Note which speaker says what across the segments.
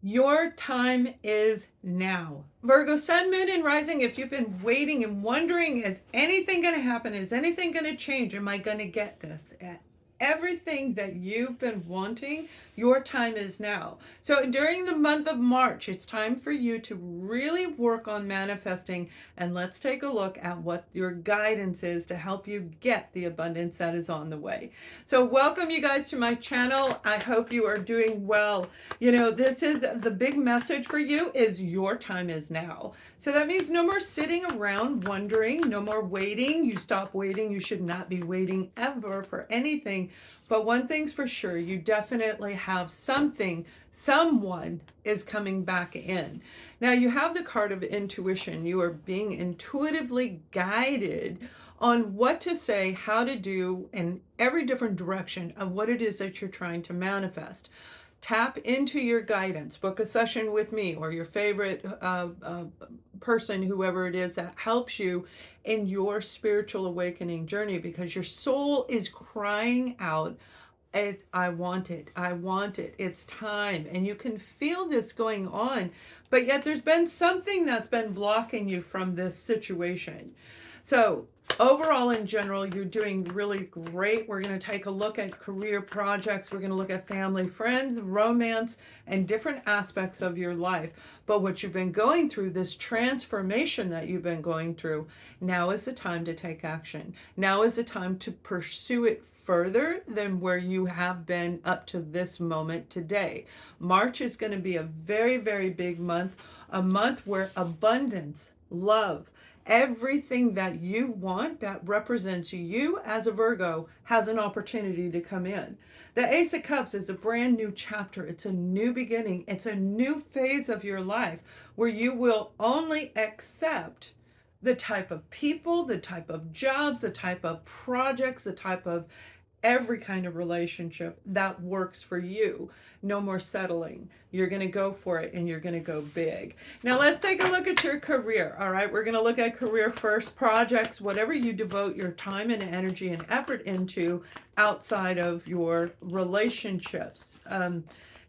Speaker 1: Your time is now. Virgo, sun, moon, and rising. If you've been waiting and wondering, is anything going to happen? Is anything going to change? Am I going to get this? Everything that you've been wanting, your time is now. So during the month of March, it's time for you to really work on manifesting. And let's take a look at what your guidance is to help you get the abundance that is on the way. So welcome you guys to my channel. I hope you are doing well. You know, this is the big message for you is your time is now. So that means no more sitting around wondering, no more waiting. You stop waiting. You should not be waiting ever for anything. But one thing's for sure, you definitely have something, someone is coming back in. Now you have the card of intuition. You are being intuitively guided on what to say, how to do in every different direction of what it is that you're trying to manifest. Tap into your guidance, book a session with me or your favorite person, whoever it is that helps you in your spiritual awakening journey, because your soul is crying out, I want it, I want it, it's time. And you can feel this going on, but yet there's been something that's been blocking you from this situation. So overall, in general, you're doing really great. We're going to take a look at career projects. We're going to look at family, friends, romance, and different aspects of your life. But what you've been going through, this transformation that you've been going through, now is the time to take action. Now is the time to pursue it further than where you have been up to this moment today. March is going to be a very, very big month, a month where abundance, love, everything that you want that represents you as a Virgo has an opportunity to come in. The Ace of Cups is a brand new chapter. It's a new beginning. It's a new phase of your life where you will only accept the type of people, the type of jobs, the type of projects, the type of every kind of relationship that works for you. No more settling. You're going to go for it and you're going to go big. Now let's take a look at your career. All right, we're going to look at career first, projects, whatever you devote your time and energy and effort into outside of your relationships.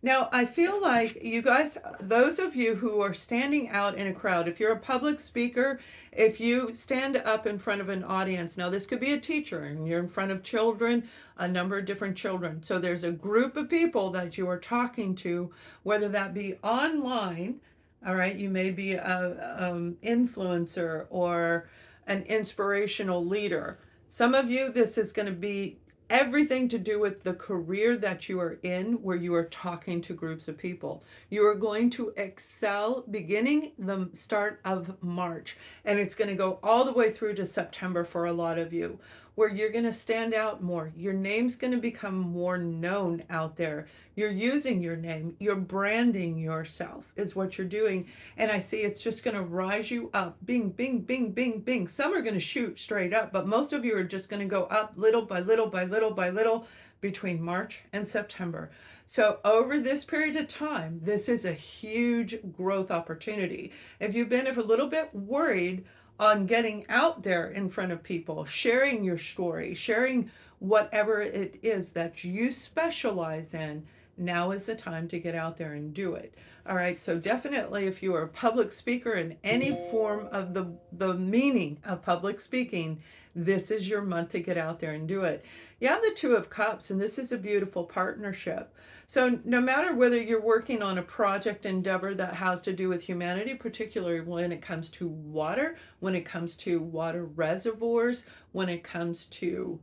Speaker 1: Now, I feel like you guys, those of you who are standing out in a crowd, if you're a public speaker, if you stand up in front of an audience, now this could be a teacher and you're in front of children, a number of different children. So there's a group of people that you are talking to, whether that be online, all right, you may be an influencer or an inspirational leader. Some of you, this is going to be everything to do with the career that you are in, where you are talking to groups of people. You are going to excel beginning the start of March, and it's going to go all the way through to September for a lot of you, where you're going to stand out more. Your name's going to become more known out there. You're using your name, you're branding yourself is what you're doing. And I see it's just going to rise you up. Bing, bing, bing, bing, bing. Some are going to shoot straight up, but most of you are just going to go up little by little by little by little between March and September. So over this period of time, this is a huge growth opportunity. If you've been a little bit worried on getting out there in front of people, sharing your story, sharing whatever it is that you specialize in, now is the time to get out there and do it. All right, so definitely if you are a public speaker in any form of the meaning of public speaking, this is your month to get out there and do it. You have the Two of Cups, and this is a beautiful partnership. So no matter whether you're working on a project endeavor that has to do with humanity, particularly when it comes to water, when it comes to water reservoirs, when it comes to,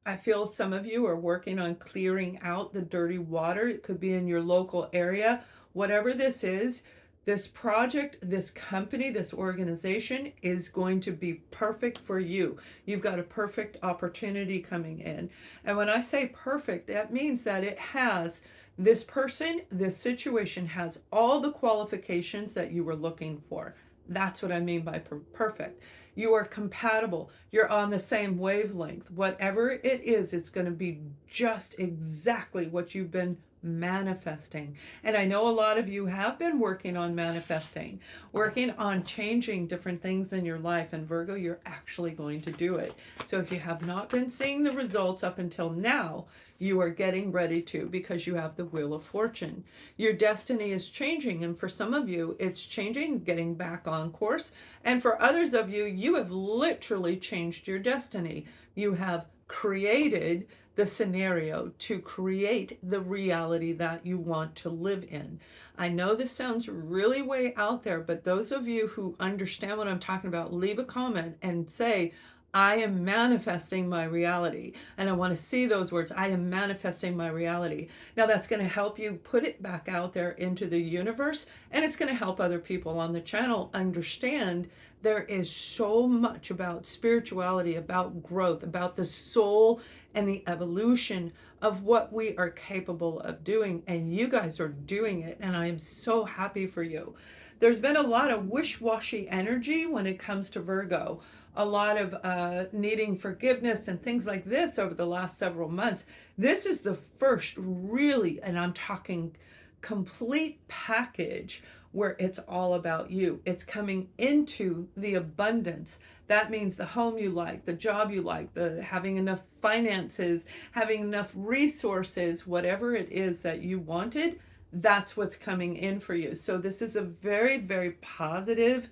Speaker 1: I feel some of you are working on clearing out the dirty water. It could be in your local area. Whatever this is, this project, this company, this organization is going to be perfect for you. You've got a perfect opportunity coming in. And when I say perfect, that means that it has this person, this situation has all the qualifications that you were looking for. That's what I mean by perfect. You are compatible. You're on the same wavelength. Whatever it is, it's going to be just exactly what you've been manifesting. And I know a lot of you have been working on manifesting, working on changing different things in your life. And Virgo, you're actually going to do it. So if you have not been seeing the results up until now, you are getting ready to, because you have the Wheel of Fortune. Your destiny is changing. And for some of you, it's changing, getting back on course. And for others of you, you have literally changed your destiny. You have created the scenario to create the reality that you want to live in. I know this sounds really way out there, but those of you who understand what I'm talking about, leave a comment and say, I am manifesting my reality. And I want to see those words. I am manifesting my reality. Now that's going to help you put it back out there into the universe. And it's going to help other people on the channel understand there is so much about spirituality, about growth, about the soul and the evolution of what we are capable of doing. And you guys are doing it. And I am so happy for you. There's been a lot of wish-washy energy when it comes to Virgo. A lot of needing forgiveness and things like this over the last several months. This is the first really, and I'm talking complete package where it's all about you. It's coming into the abundance. That means the home you like, the job you like, the having enough finances, having enough resources, whatever it is that you wanted, that's what's coming in for you. So this is a very, very positive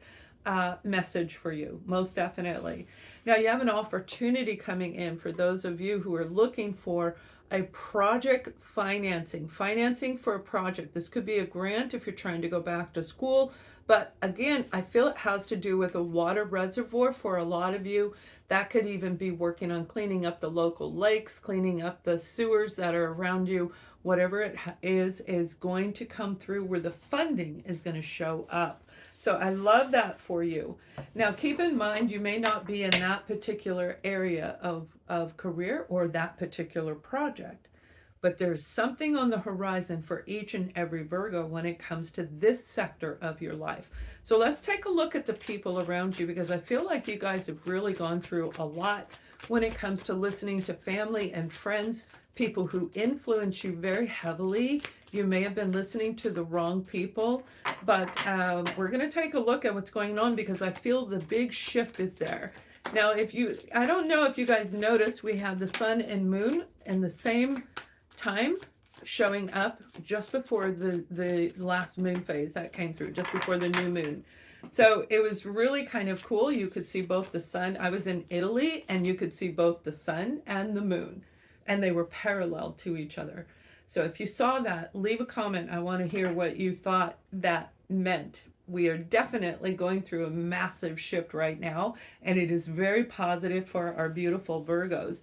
Speaker 1: message for you, most definitely. Now you have an opportunity coming in for those of you who are looking for a project financing for a project. This could be a grant if you're trying to go back to school. But again, I feel it has to do with a water reservoir for a lot of you. That could even be working on cleaning up the local lakes, cleaning up the sewers that are around you. Whatever it is going to come through where the funding is going to show up. So I love that for you. Now, keep in mind, you may not be in that particular area of career or that particular project, but there's something on the horizon for each and every Virgo when it comes to this sector of your life. So let's take a look at the people around you, because I feel like you guys have really gone through a lot when it comes to listening to family and friends, people who influence you very heavily. You may have been listening to the wrong people, but we're going to take a look at what's going on, because I feel the big shift is there. Now, I don't know if you guys noticed, we have the sun and moon in the same time showing up just before the last moon phase that came through, just before the new moon. So it was really kind of cool. You could see both the sun. I was in Italy and you could see both the sun and the moon, and they were parallel to each other. So if you saw that, leave a comment. I want to hear what you thought that meant. We are definitely going through a massive shift right now, and it is very positive for our beautiful Virgos.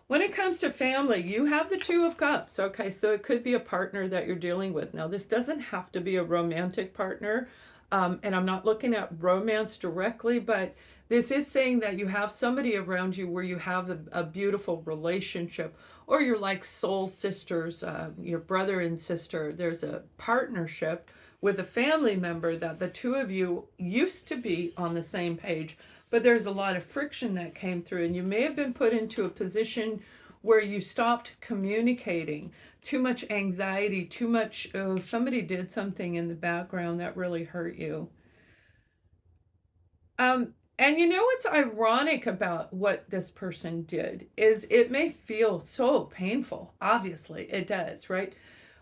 Speaker 1: When it comes to family, you have the Two of Cups. Okay, so it could be a partner that you're dealing with. Now, this doesn't have to be a romantic partner, and I'm not looking at romance directly, but this is saying that you have somebody around you where you have a beautiful relationship, or you're like soul sisters, your brother and sister. There's a partnership with a family member that the two of you used to be on the same page, but there's a lot of friction that came through, and you may have been put into a position where you stopped communicating. Too much anxiety, too much, oh, somebody did something in the background that really hurt you. And you know what's ironic about what this person did is it may feel so painful. Obviously, it does, right?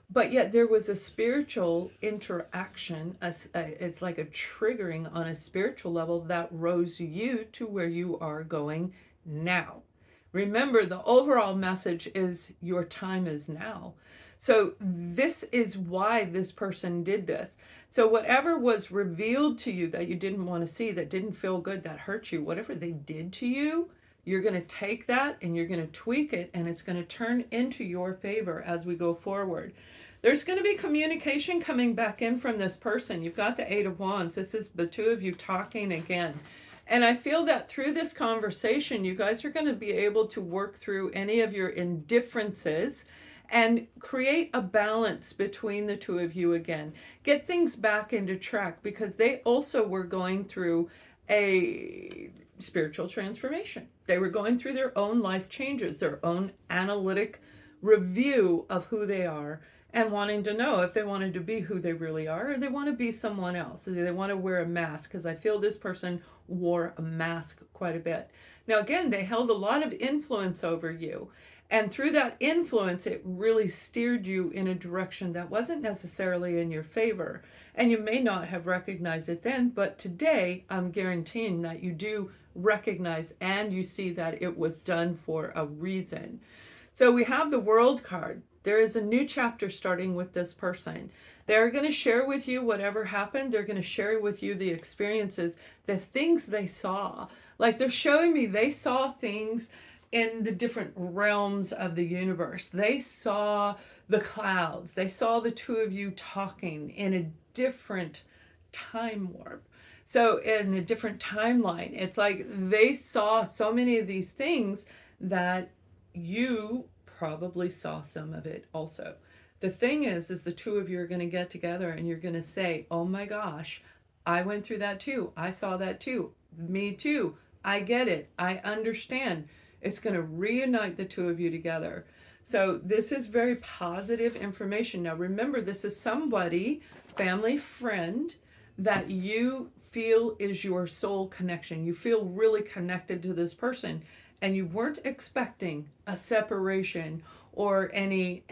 Speaker 1: But yet there was a spiritual interaction. It's like a triggering on a spiritual level that rose you to where you are going now. Remember, the overall message is your time is now. So this is why this person did this. So whatever was revealed to you that you didn't want to see, that didn't feel good, that hurt you, whatever they did to you, you're going to take that and you're going to tweak it, and it's going to turn into your favor as we go forward. There's going to be communication coming back in from this person. You've got the Eight of Wands. This is the two of you talking again. And I feel that through this conversation, you guys are going to be able to work through any of your indifferences and create a balance between the two of you again. Get things back into track, because they also were going through a spiritual transformation. They were going through their own life changes, their own analytic review of who they are. and wanting to know if they wanted to be who they really are or they want to be someone else. Do they want to wear a mask? Because I feel this person wore a mask quite a bit. Now, again, they held a lot of influence over you. And through that influence, it really steered you in a direction that wasn't necessarily in your favor. And you may not have recognized it then, but today I'm guaranteeing that you do recognize and you see that it was done for a reason. So we have the World card. There is a new chapter starting with this person. They're going to share with you whatever happened. They're going to share with you the experiences, the things they saw. Like they're showing me they saw things in the different realms of the universe. They saw the clouds. They saw the two of you talking in a different time warp. So in a different timeline, it's like they saw so many of these things that you probably saw some of it also. The thing is the two of you are going to get together and you're going to say, oh my gosh, I went through that too. I saw that too. Me too. I get it. I understand. It's going to reunite the two of you together. So this is very positive information. Now remember, this is somebody, family, friend, that you feel is your soul connection. You feel really connected to this person and you weren't expecting a separation or any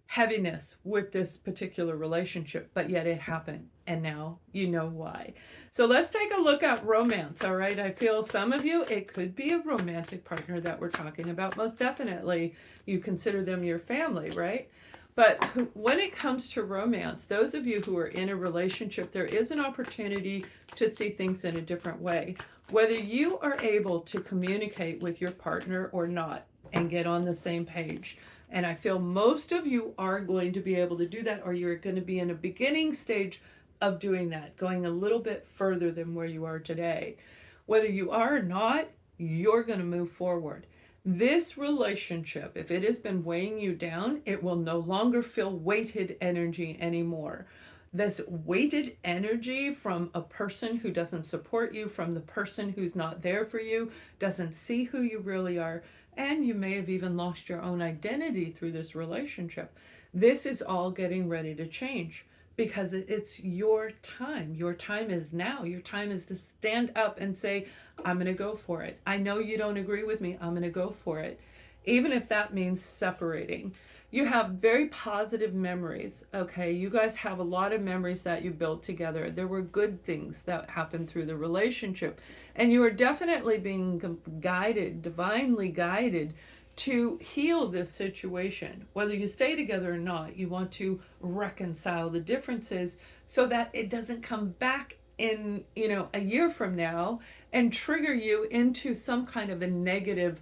Speaker 1: heaviness with this particular relationship, but yet it happened and now you know why. So let's take a look at romance. All right, I feel some of you, it could be a romantic partner that we're talking about. Most definitely you consider them your family, right? But when it comes to romance, those of you who are in a relationship, there is an opportunity to see things in a different way. Whether you are able to communicate with your partner or not and get on the same page. And I feel most of you are going to be able to do that, or you're going to be in a beginning stage of doing that, going a little bit further than where you are today. Whether you are or not, you're going to move forward. This relationship, if it has been weighing you down, it will no longer feel weighted energy anymore. This weighted energy from a person who doesn't support you, from the person who's not there for you, doesn't see who you really are, and you may have even lost your own identity through this relationship. This is all getting ready to change because it's your time. Your time is now. Your time is to stand up and say, I'm going to go for it. I know you don't agree with me. I'm going to go for it. Even if that means separating. You have very positive memories, okay? You guys have a lot of memories that you built together. There were good things that happened through the relationship. And you are definitely being guided, divinely guided, to heal this situation. Whether you stay together or not, you want to reconcile the differences so that it doesn't come back in, a year from now and trigger you into some kind of a negative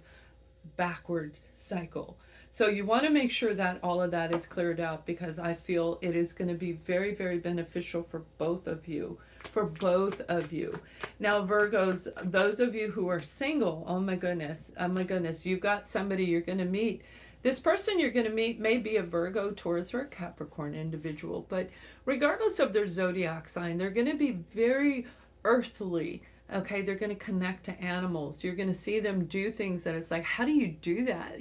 Speaker 1: backward cycle. So you want to make sure that all of that is cleared out, because I feel it is going to be very, very beneficial for both of you. For both of you. Now, Virgos, those of you who are single, oh my goodness, you've got somebody you're going to meet. This person you're going to meet may be a Virgo, Taurus, or a Capricorn individual, but regardless of their zodiac sign, they're going to be very earthly. Okay, they're going to connect to animals. You're going to see them do things that it's like, how do you do that?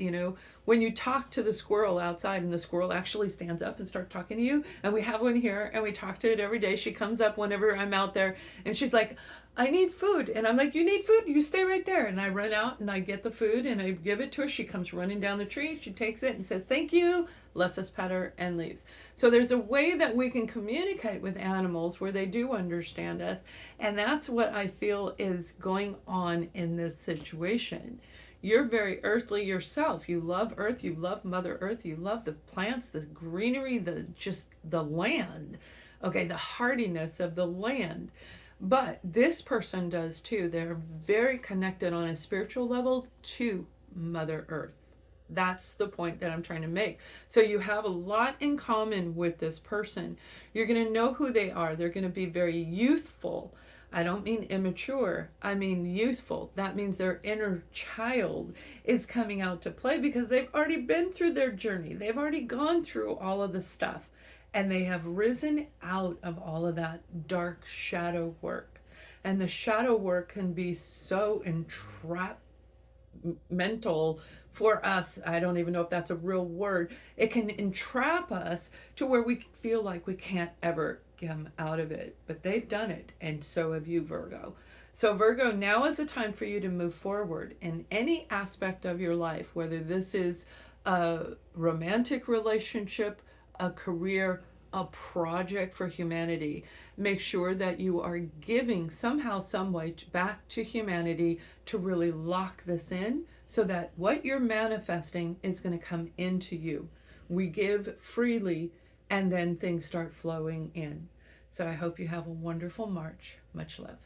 Speaker 1: When you talk to the squirrel outside and the squirrel actually stands up and starts talking to you, and we have one here and we talk to it every day. She comes up whenever I'm out there and she's like, I need food. And I'm like, you need food? You stay right there. And I run out and I get the food and I give it to her. She comes running down the tree. She takes it and says, thank you, lets us pet her and leaves. So there's a way that we can communicate with animals where they do understand us. And that's what I feel is going on in this situation. You're very earthly yourself. You love earth. You love Mother Earth. You love the plants, the greenery, the land. Okay, the hardiness of the land. But this person does too. They're very connected on a spiritual level to Mother Earth. That's the point that I'm trying to make. So you have a lot in common with this person. You're going to know who they are. They're going to be very youthful. I don't mean immature. I mean youthful. That means their inner child is coming out to play because they've already been through their journey. They've already gone through all of the stuff. And they have risen out of all of that dark shadow work. And the shadow work can be so entrapmental for us, I don't even know if that's a real word, it can entrap us to where we feel like we can't ever come out of it. But they've done it, and so have you, Virgo. So, Virgo, now is the time for you to move forward in any aspect of your life, whether this is a romantic relationship, a career, a project for humanity. Make sure that you are giving somehow, some way back to humanity to really lock this in so that what you're manifesting is going to come into you. We give freely and then things start flowing in. So I hope you have a wonderful March. Much love.